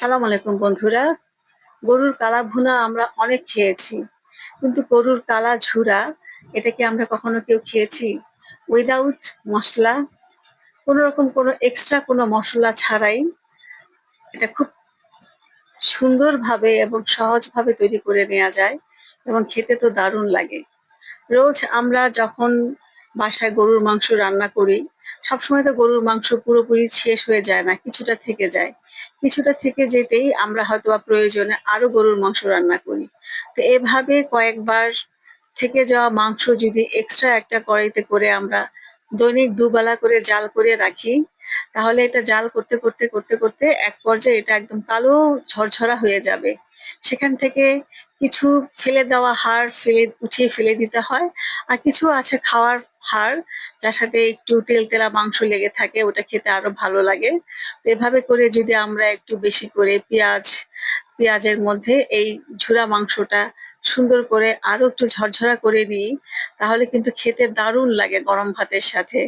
আসসালামু আলাইকুম বন্ধুরা। গরুর কালা ভুনা আমরা অনেক খেয়েছি, কিন্তু গরুর কালা ঝুরা এটা কি আমরা কখনো কেউ খেয়েছি? উইদাউট মশলা, কোনো রকম কোনো এক্সট্রা কোনো মশলা ছাড়াই এটা খুব সুন্দরভাবে এবং সহজভাবে তৈরি করে নেওয়া যায় এবং খেতে তো দারুণ লাগে। রোজ আমরা যখন বাসায় গরুর মাংস রান্না করি, সবসময় তো গরুর মাংস পুরোপুরি শেষ হয়ে যায় না, কিছুটা থেকে যায়। কিছুটা থেকে যেতেই আমরা হয়তোবা প্রয়োজনে আরো গরুর মাংস রান্না করি। তো এভাবে কয়েকবার থেকে যাওয়া মাংস যদি এক্সট্রা একটা কড়াইতে করে আমরা দৈনিক দুবেলা করে জাল করে রাখি, তাহলে এটা জাল করতে করতে করতে করতে এক পর্যায়ে এটা একদম কালো ঝরঝরা হয়ে যাবে। সেখান থেকে কিছু ফেলে দেওয়া হাড় উঠিয়ে ফেলে দিতে হয়, আর কিছু আছে খাওয়ার হাড়, যার সাথে একটু তেল তেলা মাংস লেগে থাকে, ওটা খেতে আরো ভালো লাগে। তো এভাবে করে যদি আমরা একটু বেশি করে পেঁয়াজের মধ্যে এই ঝুরা মাংসটা সুন্দর করে আরো একটু ঝরঝরা করে নিই, তাহলে কিন্তু খেতে দারুণ লাগে গরম ভাতের সাথে।